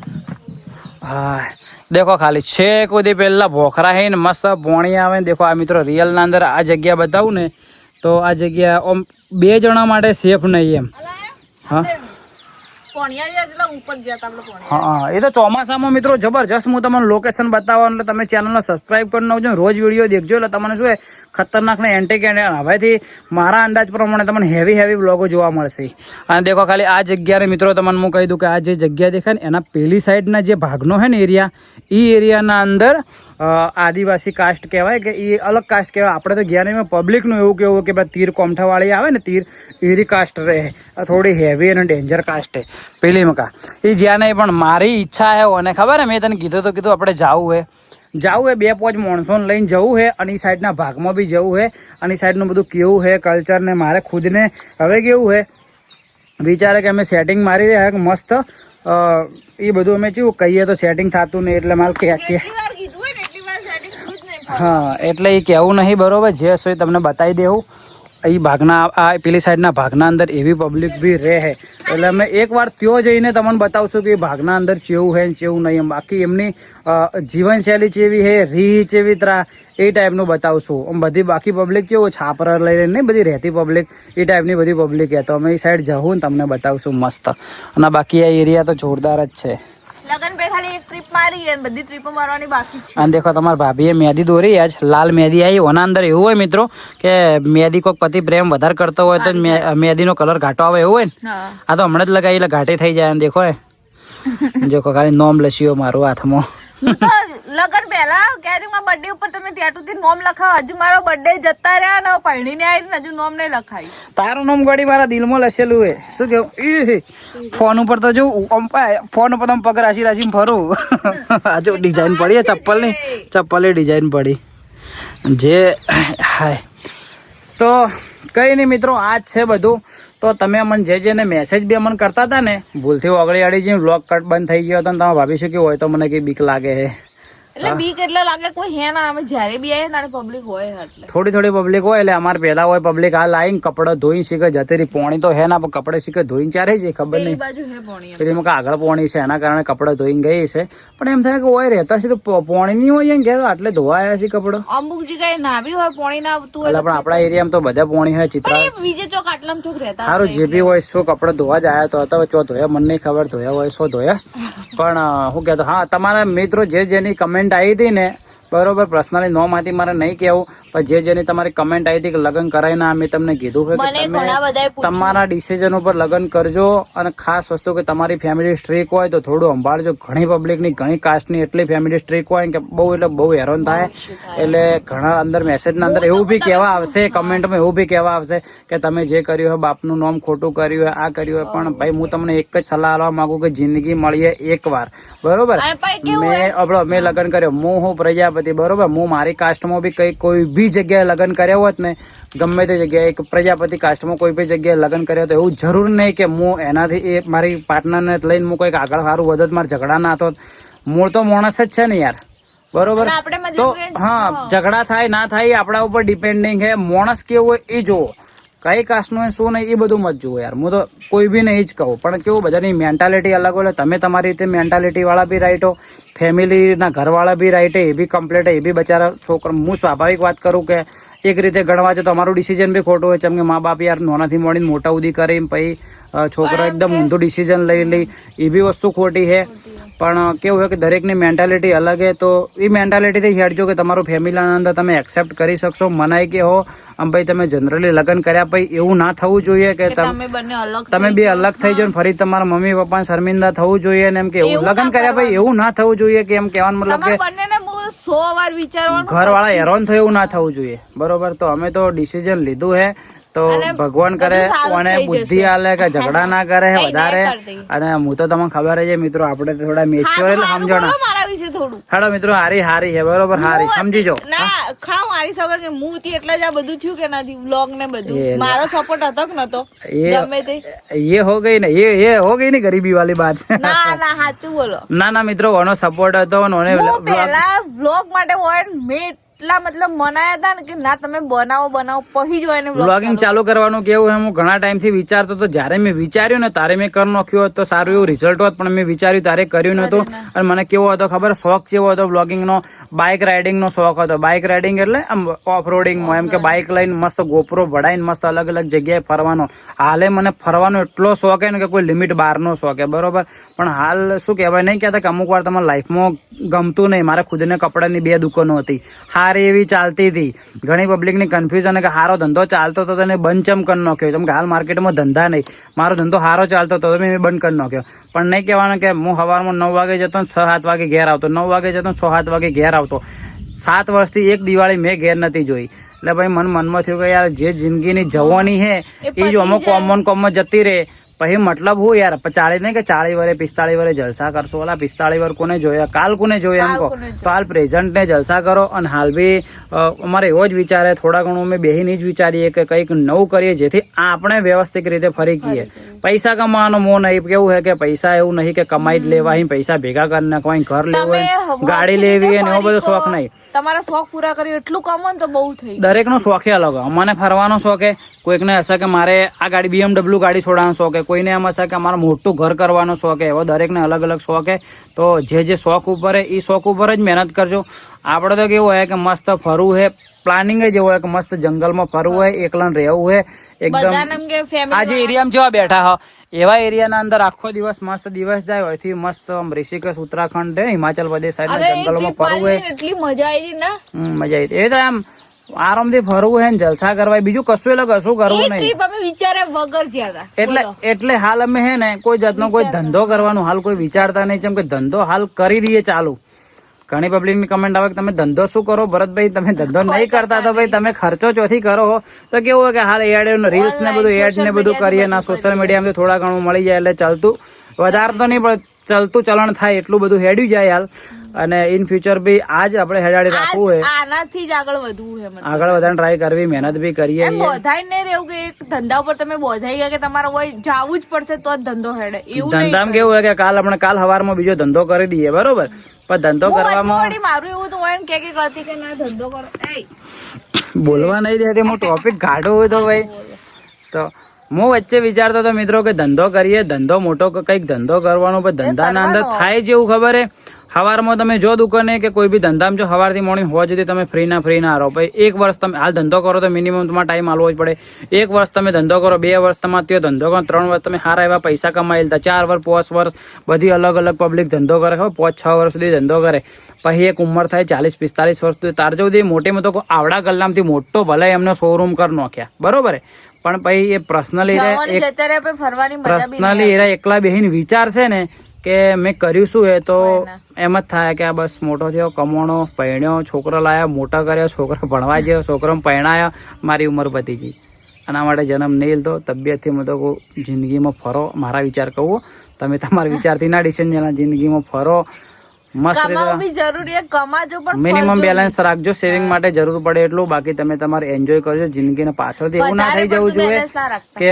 હા દેખો ખાલી છે કોઈ પેલા ભોખરા હે ને મસ્ત પોણી આવે ને. દેખો આ મિત્રો રિયલ ના અંદર આ જગ્યા બતાવું ને તો આ જગ્યા ઓમ 2 જણા માટે સેફ નહીં એમ. હા હા એ તો ચોમાસામાં મિત્રો જબરજસ્ત. હું તમને લોકેશન બતાવવાનું એટલે તમે ચેનલને સબસ્ક્રાઈબ કરી નાખજો, રોજ વિડીયો દેખજો એટલે તમને શું ખતરનાક ને એન્ટી હવેથી મારા અંદાજ પ્રમાણે તમને હેવી વ્લોગો જોવા મળશે. અને દેખો ખાલી આ જગ્યાને મિત્રો તમને હું કહી દઉં કે આ જે જગ્યા દેખાય ને એના પેલી સાઈડના જે ભાગનો છે ને એરિયા, એ એરિયાના અંદર આદિવાસી કાસ્ટ કહેવાય કે એ અલગ કાસ્ટ કહેવાય. આપણે તો ગયા નહીં પબ્લિકનું એવું કેવું કે ભાઈ તીર કોમઠાવાળી આવે ને તીર એરી કાસ્ટ રહે, થોડી હેવી અને ડેન્જર કાસ્ટ છે પેલી મકા એ જ્યાં નહીં. પણ મારી ઈચ્છા છે અને ખબર હે મેં તને કીધું આપણે જવું હે 2-5 માણસોને લઈને જવું છે અને એ સાઈડના ભાગમાં બી જવું છે. અને એ સાઈડનું બધું કેવું છે કલ્ચર ને મારે ખુદને હવે કેવું છે વિચારે કે અમે સેટિંગ મારી રહ્યા કે મસ્ત એ બધું અમે કેવું કહીએ તો સેટિંગ થતું નહીં એટલે મારે કે હા એટલે એ કહેવું નહીં બરોબર. જે હશે તમને બતાવી દેવું એ ભાગના આ પેલી સાઈડના ભાગના અંદર એવી પબ્લિક બી રહે છે, એટલે અમે એકવાર ત્યાં જઈને તમને બતાવશું કે એ ભાગના અંદર ચેવું છે ને ચેવું નહીં. બાકી એમની જીવનશૈલી ચેવી છે, રીહ ચેવી તરા એ ટાઈપનું બતાવશું. આમ બધી બાકી પબ્લિક કેવું છાપરા લઈને નહીં બધી રહેતી પબ્લિક એ ટાઈપની બધી પબ્લિક છે. તો અમે એ સાઈડ જવું ને તમને બતાવશું મસ્ત. અને બાકી આ એરિયા તો જોરદાર જ છે. લગન પે ખાલી એક ટ્રીપ મારી અને બધી ટ્રીપો મારવાની બાકી છે. અને દેખો તમારા ભાભીએ મહેંદી દોરી, આજ લાલ મહેંદી આવી. ઓના અંદર એવું હોય મિત્રો કે મહેંદી કોઈક પતિ પ્રેમ વધારે કરતો હોય તો મહેંદીનો કલર ઘાટો આવે એવું હોય ને. આ તો હમણાં જ લગાવી એટલે ઘાટી થઈ જાય. દેખો દેખો ખાલી નોમ લસ્યો મારું હાથમાં. લગન પહેલા કેરીમાં બર્થડે ઉપર તમે ટેટુથી નોમ લખાવ. હજુ મારો બર્થડે જતા રહ્યા ને પહેણીને આવી હજુ નોમ નહીં લખાયું. તારું નામ ગોળી મારા દિલમાં લસેલું હે. શું કેવું ફોન ઉપર તો જો ફોન ઉપર પગ રાશી રાશી ફરું. આજે ડિઝાઇન પડી ચપ્પલની, ચપ્પલે ડિઝાઇન પડી જે હાય. તો કઈ નહીં મિત્રો, આ જ છે બધું. તો તમે અમને જેને મેસેજ બી અમને કરતા હતા ને, ભૂલથી ઓગળી આડી જે વ્લોગ કટ બંધ થઈ ગયો હતો ને તમે ભાભી શું કેવું હોય તો મને કઈ બીક લાગે છે. એટલે બીક એટલે લાગે કોઈ હે ના. અમે જયારે બી આવીએ ત્યારે પબ્લિક હોય એટલે થોડી પબ્લિક હોય. એટલે અમારે પેલા હોય પબ્લિક, આ લાઈન કપડા ધોઈ શીખે જતી રહી. પોણી તો હે ના પણ કપડે શીખે ધોઈને ચારે છે ખબર નહીં. બાજુ હે પોણી પેલી માં આગળ પોણી છે એના કારણે કપડા ધોઈને ગઈ છે. પણ એમ થાય કે હોય રહેતા છે તો પોણી નહીં હોય એમ કે આટલે ધોવાયા છે કપડો. અમુક જગ્યાએ ના બી હોય પોણી ના આવતું હોય. એટલે પણ આપણા એરિયામાં તો બધા પોણી હોય. ચિત્રા બીજે ચોક આટલામાં ચોક રહેતા સારું જે બી હોય શું કપડા ધોવા જ આવ્યા તો હતા ચો ધોયા મને નહીં ખબર ધોયા હોય શું ધોયા. પણ હું કહેતો હા તમારા મિત્રો જેની કમેન્ટ આવી હતી ને બરોબર, પર્સનલી નો માંથી મારે નહીં કહેવું પણ જેની તમારી કમેન્ટ આવી હતી કે લગ્ન કરાય ના, અમે તમને કીધું કે તમે તમારા ડિસિઝન ઉપર લગ્ન કરજો. અને ખાસ વસ્તુ કે તમારી ફેમિલી સ્ટ્રીક હોય તો થોડું સંભાળજો. ઘણી પબ્લિકની ઘણી કાસ્ટની એટલી ફેમિલી સ્ટ્રીક હોય કે બહુ એટલે બહુ હેરાન થાય. એટલે ઘણા અંદર મેસેજના અંદર એવું બી કહેવા આવશે, કમેન્ટમાં એવું બી કહેવા આવશે કે તમે જે કર્યું હોય બાપનું નામ ખોટું કર્યું હોય, આ કર્યું હોય. પણ ભાઈ હું તમને એક જ સલાહ આપવા માંગુ કે જિંદગી મળીએ એકવાર બરોબર. મેં લગ્ન કર્યો, હું પ્રજાપતિ બરોબર. હું મારી કાસ્ટમાં બી કોઈ બી જગ્યાએ લગ્ન કર્યા હોત ને, ગમે તે જગ્યાએ એક પ્રજાપતિ કાસ્ટમાં કોઈ બી જગ્યાએ લગ્ન કર્યા તો એવું જરૂર નહીં કે હું એનાથી એ મારી પાર્ટનરને લઈને હું કોઈક આગળ સારું વધત મારે ઝઘડા ના થતો. મૂળ તો માણસ જ છે ને યાર બરોબર. તો હા ઝઘડા થાય ના થાય આપણા ઉપર ડિપેન્ડિંગ છે. માણસ કેવું હોય એ જોવો, કઈ કાસ્ટનું શું નહીં એ બધું મત જુઓ યાર. હું તો કોઈ બી નહીં જ કહું પણ કેવું બધાની મેન્ટાલિટી અલગ હોય. તમે તમારી રીતે મેન્ટાલિટી વાળા બી રાઈટ હો, ફેમિલીના ઘરવાળા બી રાઈટ એ બી કમ્પ્લીટ એ બી બચારા છોકરા. હું સ્વાભાવિક વાત કરું કે એક રીતે ગણવા છે તો અમારું ડિસિઝન બી ખોટું હોય છે. કેમ કે મા બાપ યાર નાનાથી મળીને મોટા સુધી કરી પછી છોકરો એકદમ ઊંધું ડિસિઝન લઈ લે એ બી વસ્તુ ખોટી છે. પણ કેવું હોય કે દરેકની મેન્ટાલિટી અલગ છે. તો એ મેન્ટાલિટીથી હેડજો કે તમારું ફેમિલીના અંદર તમે એક્સેપ્ટ કરી શકશો. મનાય કે હો આમ ભાઈ તમે જનરલી લગ્ન કર્યા પછી એવું ના થવું જોઈએ કે તમે બે અલગ થઈ જાઓ ફરી તમારા મમ્મી પપ્પા શર્મિંદા થવું જોઈએ ને એમ કે લગ્ન કર્યા પછી એવું ના થવું જોઈએ કે એમ કહેવાનો મતલબ કે 100 વાર વિચારવાનું ઘરવાળા હેરાન થયું એવું ના થવું જોઈએ બરોબર. તો અમે તો ડિસિઝન લીધું હે તો ભગવાન કરે કોને બુદ્ધિ આલે કે ઝઘડા ના કરે વધારે. અને હું તો તમને ખબર છે મિત્રો આપણે થોડા મેચ્યોર એટલે સમજણ હાડો મિત્રો હારી છે બરોબર. હારી સમજી જો મારી સગર કે હું હતી એટલે જ આ બધું થયું કે નથી વ્લોગ ને બધું મારો સપોર્ટ હતો કે નતો ગમે તે ये हो गई ને ये हो गई ને गरीबी वाली बात. ના સાચું બોલો. ના મિત્રો ઓનો સપોર્ટ હતો ને પેલા વ્લોગ માટે હોય મેં એટલા મતલબ મનાયા હતા ને કે ના તમે બનાવો પછી જ હોય ને વ્લોગિંગ ચાલુ કરવાનું કેવું હું ઘણા ટાઈમ થી વિચારતો હતો. જયારે મેં વિચાર્યું ને તારે મેં કરી નાખ્યું હોત તો સારું એવું રિઝલ્ટ હોત. પણ મેં વિચાર્યું તારે કર્યું નતું. અને મને કેવો હતો ખબર, શોખ કેવો હતો વ્લોગિંગ નો, બાઇક રાઇડિંગ નો શોખ હતો. બાઇક રાઇડિંગ એટલે આમ ઓફ રોડિંગમાં એમ કે બાઇક લઈને મસ્ત ગોપરો ભડાઈને મસ્ત અલગ અલગ જગ્યાએ ફરવાનો. હાલે મને ફરવાનો એટલો શોખ ને કે કોઈ લિમિટ બહારનો શોખ હે બરોબર. પણ હાલ શું કહેવાય નહીં કહેતા કે અમુક વાર તમારા લાઈફમાં ગમતું નહીં. મારે ખુદને કપડાની 2 દુકાનો હતી, હારી એવી ચાલતી હતી. ઘણી પબ્લિકની કન્ફ્યુઝન કે હારો ધંધો ચાલતો હતો તેને બંધ ચમ કરી નાખ્યો. કેમ કે હાલ માર્કેટમાં ધંધા નહીં. મારો ધંધો હારો ચાલતો હતો મેં બંધ કરી નાખ્યો. પણ નહીં કહેવાનું કે હું સવારમાં 9 વાગે જતો 6-7 વાગે ઘેર આવતો, 9 વાગે જતો 6-7 વાગે ઘેર આવતો. 7 વર્ષથી એક દિવાળી મેં ઘેર નથી જોઈ. એટલે ભાઈ મનમાં થયું કે યાર જે જિંદગીની જવાની છે એ જો અમુક કોમમાં જતી રહે પછી મતલબ હું યાર 40 નહીં કે 40 વર્ષે 45 વર્ષે જલસા કરશો, ઓલા 45 વર્ષ કોને જોયા, કાલ કોને જોયા એમ કહો. તો હાલ પ્રેઝન્ટ ને જલસા કરો. અને હાલ બી અમારે એવો જ વિચારે, થોડા ઘણું અમે બેહીને જ વિચારીએ કે કંઈક નવું કરીએ જેથી આપણે વ્યવસ્થિત રીતે ફરી કીએ. પૈસા કમાવાનો મોહ નહીં. કેવું છે કે પૈસા એવું નહીં કે કમાઈ જ લેવા, પૈસા ભેગા કરી નાખવા, ઘર લેવું, ગાડી લેવી અને એવો બધો શોખ નહીં. તમારા શોખ પૂરા કરી એટલું કમો ને તો બહુ થઈ. દરેક નો શોખ અલગ. મને ફરવાનો શોખ, કોઈકને હશે કે મારે આ ગાડી BMW ગાડી છોડવાનો શોખ, કોઈને એમ હશે કે મારે મોટું ઘર કરવાનો શોખ. એવો દરેકને અલગ અલગ શોખ. તો જે શોખ ઉપર એ શોખ ઉપર જ મહેનત કરજો. આપણે તો કેવું હોય કે મસ્ત ફરવું છે, પ્લાનિંગ જ એવું હોય કે મસ્ત જંગલમાં ફરવું હોય, એકલા રહેવું હોય એકદમ. આજે એરિયામાં જેવા બેઠા હો એવા એરિયાના અંદર આખો દિવસ મસ્ત દિવસ જાય હોય થી મસ્ત ઋષિકેશ, ઉત્તરાખંડ, હિમાચલ પ્રદેશ સાઈડ જંગલોમાં ફરવું હોય. એટલી મજા આવી ને, મજા આવી. એ તો આમ આરામથી ફરવું હોય ને જલસા કરવા, બીજું કશું કશું કરવું નહીં. એટલે હાલ અમે હે ને કોઈ જાતનો કોઈ ધંધો કરવાનો હાલ કોઈ વિચારતા નહીં. જેમ કે ધંધો હાલ કરી દઈએ ચાલુ. ઘણી પબ્લિક ની કમેન્ટ આવે કે તમે ધંધો શું કરો ભરતભાઈ, તમે ધંધો નહીં કરતા તો ભાઈ તમે ખર્ચો ચોથી કરો. તો કેવું હોય કે હાલ એડ રીલ્સ ને બધું એડ ને બધું કરીએ ના સોશિયલ મીડિયામાં થોડા ઘણું મળી જાય એટલે ચાલતું, વધારે તો નહીં પણ ચાલતું ચલણ થાય એટલું બધું હેડ્યું જાય હાલ. અને ઇન ફ્યુચર બી આજ આપણે હેડાડી રાખવું હોય, આનાથી જ આગળ વધવું છે, આગળ વધારે ટ્રાય કરવી, મહેનત બી કરીએ. બોધાઈ નહીં રહેવું કે એક ધંધા ઉપર તમે બોધાઈ ગયા કે તમારે હોય જવું જ પડશે તો જ ધંધો હેડે. એવું ધંધામાં કેવું હોય કે કાલ સવારમાં બીજો ધંધો કરી દઈએ બરોબર, પણ ધંધો કરવામાં મારું એવું તો હોય કે કરતી કે ના ધંધો કરો, બોલવા નહીં દેતી. હું ટોપિક કાઢો હોય તો ભાઈ. તો હું વચ્ચે વિચારતો હતો મિત્રો કે ધંધો કરીએ, ધંધો મોટો કંઈક ધંધો કરવાનો, પણ ધંધાના અંદર થાય જેવું ખબર હે. સવારમાં તમે જો દુકાને કે કોઈ બી ધંધામાં જો સવારથી મોર્નિંગ હોવા સુધી તમે ફ્રી ના રહો. ભાઈ એક વર્ષ તમે હાલ ધંધો કરો તો મિનિમમ તમારે ટાઈમ આલવો જ પડે. 1 વર્ષ તમે ધંધો કરો, 2 વર્ષ તમારે ત્યાં ધંધો કરો, 3 વર્ષ તમે સારા એવા પૈસા કમાઈ લેતા, 4 વર્ષ 5 વર્ષ બધી અલગ અલગ પબ્લિક ધંધો કરે, 5-6 વર્ષ સુધી ધંધો કરે. પછી એક ઉંમર થાય 40-45 વર્ષ સુધી, તાર સુધી મોટી મોટો આવડા ગલ્લામાંથી મોટો ભલે એમને શોરૂમ કરી નાખ્યા બરોબર. પણ પછી એ પર્સનલી એકલા બેહીને વિચાર છે ને કે મેં કર્યું શું એ તો એમ જ થાય કે આ બસ મોટો થયો, કમાણો, પરણ્યો, છોકરો લાયા, મોટા કર્યો, છોકરો ભણવા ગયો, છોકરો પરણાયો, મારી ઉંમર પતી ગઈ. આના માટે જન્મ નહીં લીધો. તબિયતથી હું તો કહું જિંદગીમાં ફરો. મારા વિચાર કહું, તમે તમારા વિચારથી ના ડિસિઝન, જિંદગીમાં ફરો મસ્ત મિનિમમ બેલેન્સ રાખજો. સેવિંગ માટે જરૂર પડે એટલું, બાકી તમે તમારે એન્જોય કરજો જિંદગીને. પાછળથી એવું ના થઈ જવું જોઈએ કે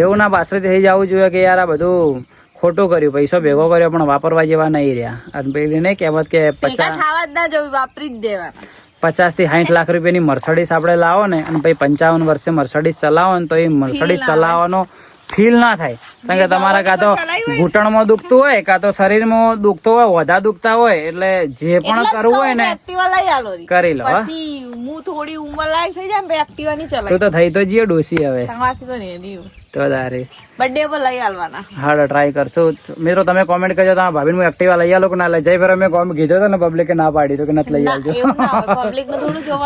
એવું ના પાછળથી થઈ જવું જોઈએ કે યાર આ બધું ખોટું કર્યું, પૈસો ભેગો કર્યો પણ વાપરવા જેવા નહીં રહ્યા. અને પેલી નહીં કહેવત કે 50 થી 60 લાખ રૂપિયાની મર્સડીસ આપણે લાવો ને અને પછી 55 વર્ષે મર્સડીસ ચલાવો ને તો એ મર્સડીસ ચલાવવાનો ફીલ ના થાય. કારણ કે તમારા કાં તો ઘૂંટણમાં દુખતું હોય, કાં તો શરીરમાં દુખતું હોય, વધા દુખતા હોય, એટલે જે પણ કરવું હોય ને કરી લો. થોડી ઉંમર લાયક થઈ જાય એક્ટિવા ની ચલાવી. તું તો થઈ તો જીએ ડોસી હવે તો તારે બર્થડે પર લઈ આલવાના. હા ટ્રાય કરશું. મિત્રો તમે કોમેન્ટ કરજો તમારા ભાભીને હું એક્ટિવા લઈ આલો કે ના લઈ જાય. ફેર અમે કોમેન્ટ કીધો હતો ને પબ્લિકે ના પાડી તો કે નથી લઈ આવજો.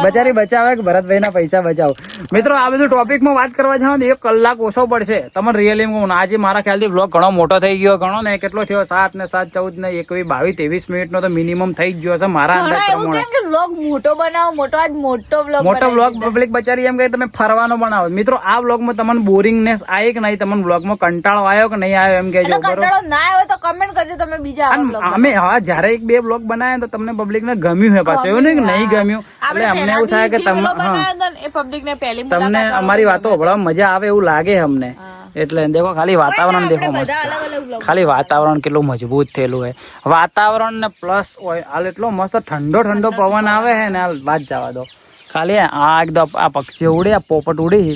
બચારી બચાવે કે ભરતભાઈ ના પૈસા બચાવો. મિત્રો આ બધું ટોપિક માં વાત કરવા જાવ ને 1 કલાક ઓછો પડશે. તમને રિયલી કહું આજે મારા ખ્યાલથી વ્લોગ ઘણો મોટો થઈ ગયો. ઘણો ને કેટલો થયો 7 ને 7 14 ને 21 22 23 મિનિટ નો તો મિનિમમ થઈ જ ગયો છે મારા અંદાજ પ્રમાણે. વ્લોગ મોટો બનાવો, મોટો વ્લોગ પબ્લિક બચારી એમ કહે તમે ફરવાનો બનાવો. મિત્રો આ વ્લોગમાં તમને બોરિંગનેસ આવી કે નહીં, તમને વ્લોગમાં કંટાળો આવ્યો કે નહીં આવ્યો એમ કહેજો. કંટાળો ના આવ્યો તો કમેન્ટ કરજો તમે બીજા અમે હા જયારે 1-2 વ્લોગ બનાવ્યા તો તમને પબ્લિક ને ગમ્યું છે પાછું એવું નહીં કે નહીં ગમ્યું. એટલે અમને એવું થાય કે તમને અમારી વાતો સાંભળવા મજા આવે એવું લાગે અમને. એટલે દેખો ખાલી વાતાવરણ દેખો મસ્ત, ખાલી વાતાવરણ કેટલું મજબૂત થયેલું હોય. વાતાવરણ ને પ્લસ હાલ એટલો મસ્ત ઠંડો પવન આવે છે ને હાલ વાત જવા દો. ખાલી આ એકદમ આ પક્ષીઓ ઉડે, આ પોપટ ઉડી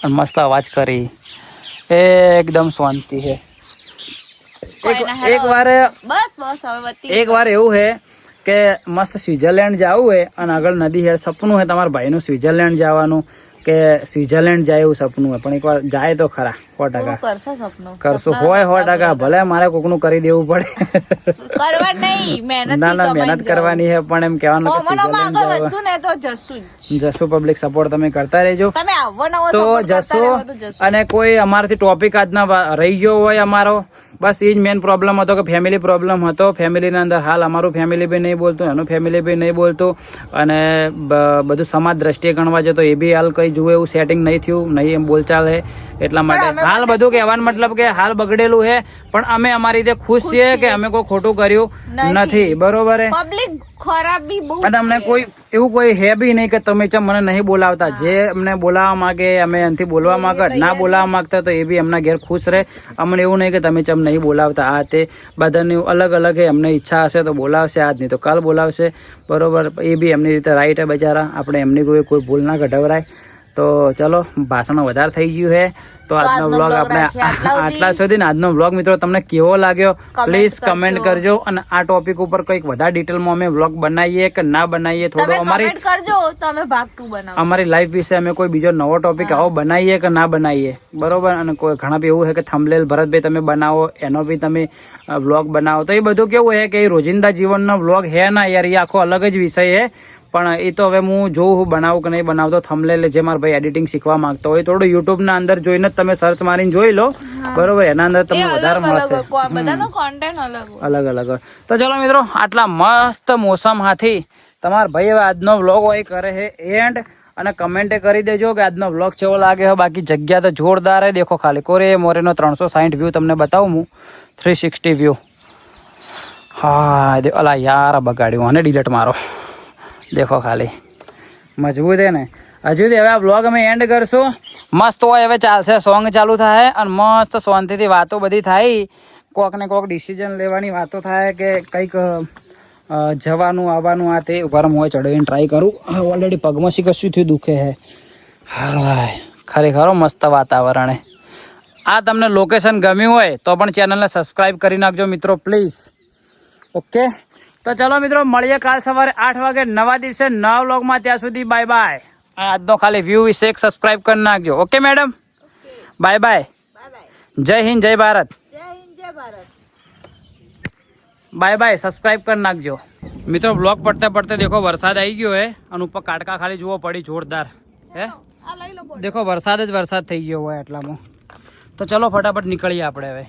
અને મસ્ત અવાજ કરી, એકદમ શાંતિ છે. એક વાર એવું છે કે મસ્ત સ્વિટરલેન્ડ જવું હોય અને આગળ નદી છે, સપનું છે તમારા ભાઈનું સ્વિટરલેન્ડ જવાનું કે સ્વિટરલેન્ડ જાય એવું સપનું હોય, પણ એકવાર જાય તો ખરા. 100% કરશું હોય 100%. ભલે મારે કોકનું કરી દેવું પડે, ના મહેનત કરવાની છે, પણ એમ કહેવાનું જશું. પબ્લિક સપોર્ટ તમે કરતા રહેજો તો જશું. અને કોઈ અમારાથી ટોપિક આજના રહી ગયો હોય અમારો બસ એ જ મેન પ્રોબ્લેમ હતો કે ફેમિલી પ્રોબ્લેમ હતો. ફેમિલીના અંદર હાલ અમારું ફેમિલી બી નહીં બોલતું, એનું ફેમિલી બી નહીં બોલતું, અને બધું સમાજ દ્રષ્ટિએ ગણવા જતો એ બી હાલ કંઈ જુએ એવું સેટિંગ નહીં થયું, નહીં એમ બોલચાલ હે. એટલા માટે હાલ બધું કહેવાનો મતલબ કે હાલ બગડેલું છે, પણ અમે અમારી રીતે ખુશ છીએ કે અમે કોઈ ખોટું કર્યું નથી. બરોબર હે. પબ્લિક ખરાબ બી બહુ, અને અમને કોઈ એવું કોઈ હે બી નહીં કે તમે ચમ મને નહીં બોલાવતા. જે અમને બોલાવવા માંગે અમે એનાથી બોલવા માંગે, ના બોલાવવા માંગતા તો એ બી એમના ઘેર ખુશ રહે. અમને એવું નહીં કે તમે ચમ નહીં બોલાવતા. આ તે બધાની અલગ અલગ હે. એમને ઈચ્છા હશે તો બોલાવશે, આજ નહીં તો કાલ બોલાવશે. બરોબર, એ બી એમની રીતે રાઈટ હે બચારા. આપણે એમની કોઈ ભૂલ ના કઢવરાય. તો ચલો, ભાષણ વધારે થઈ ગયું હે. તો આજનો વ્લોગ આપણે આટલા સુધી ને. આજનો વ્લોગ મિત્રો તમને કેવો લાગ્યો પ્લીઝ કમેન્ટ કરજો. અને આ ટોપિક ઉપર કંઈક વધારે ડિટેલમાં અમે વ્લોગ બનાવીએ કે ના બનાવીએ, થોડો અમારી કરજો તો અમે ભાગ 2 બનાવશું. અમારી લાઈફ વિશે અમે કોઈ બીજો નવો ટોપિક આવો બનાવીએ કે ના બનાવીએ. બરોબર. અને કોઈ ઘણા બી એવું છે કે થંબનેલ ભરતભાઈ તમે બનાવો, એનો બી તમે વ્લોગ બનાવો. તો એ બધું કેવું છે કે એ રોજિંદા જીવનનો વ્લોગ હે ના યાર, એ આખો અલગ જ વિષય છે. પણ એ તો હવે હું જોઉં હું બનાવું કે નહીં બનાવતો. થંબનેલ જે મારા ભાઈ એડિટિંગ શીખવા માંગતો હોય, થોડું યુટ્યુબના અંદર જોઈને જ તમે સર્ચ મારીને જોઈ લો. બરોબર, એના અંદર તમને વધારે મળશે. બધાનો કોન્ટેન્ટ અલગ અલગ. તો ચલો મિત્રો, આટલા મસ્ત મોસમ હાથી તમારા ભાઈ હવે આજનો વ્લોગ હોય કરે છે એન્ડ. અને કમેન્ટે કરી દેજો કે આજનો વ્લોગ કેવો લાગે છે. બાકી જગ્યા તો જોરદાર હે. દેખો ખાલી કોરે મોરેનો 360 વ્યૂ તમને બતાવું હું, 360 વ્યૂ. હા અલા યાર બગાડ્યું, અને ડિલેટ મારો. દેખો ખાલી મજબૂત હે ને. હજુ હવે આ વ્લોગ અમે એન્ડ કરશું. મસ્ત હોય હવે ચાલશે, સોંગ ચાલુ થાય અને મસ્ત શાંતિથી વાતો બધી થાય. કોક ને કોક ડિસિઝન લેવાની વાતો થાય કે કંઈક જવાનું આવવાનું આ તે. ગરમ હોય ચડાવીને ટ્રાય કરું. ઓલરેડી પગમાં શી કશું થયું દુખે હે. હા ખરેખર મસ્ત વાતાવરણ હે. આ તમને લોકેશન ગમ્યું હોય તો પણ ચેનલને સબસ્ક્રાઈબ કરી નાખજો મિત્રો પ્લીઝ. ઓકે, તો ચલો મિત્રો, મળીએ કાલ સવારે 8 વાગે નવા દિવસે નવા વ્લોગમાં. ત્યાં સુધી બાય બાય. આજનો ખાલી વ્યૂ વિશે એક સબસ્ક્રાઇબ કરી નાખજો. Okay madam, bye bye. જય હિન્દ જય ભારત. Bye bye. સબસ્ક્રાઇબ કરી નાખજો મિત્રો. વ્લોગ પડતે પડતે દેખો વરસાદ આવી ગયો હે, અને ઉપર કાટકા ખાલી જુઓ પડી જોરદાર હે. દેખો વરસાદ જ વરસાદ થઈ ગયો હોય એટલામાં. તો ચલો ફટાફટ નીકળીએ આપણે હવે.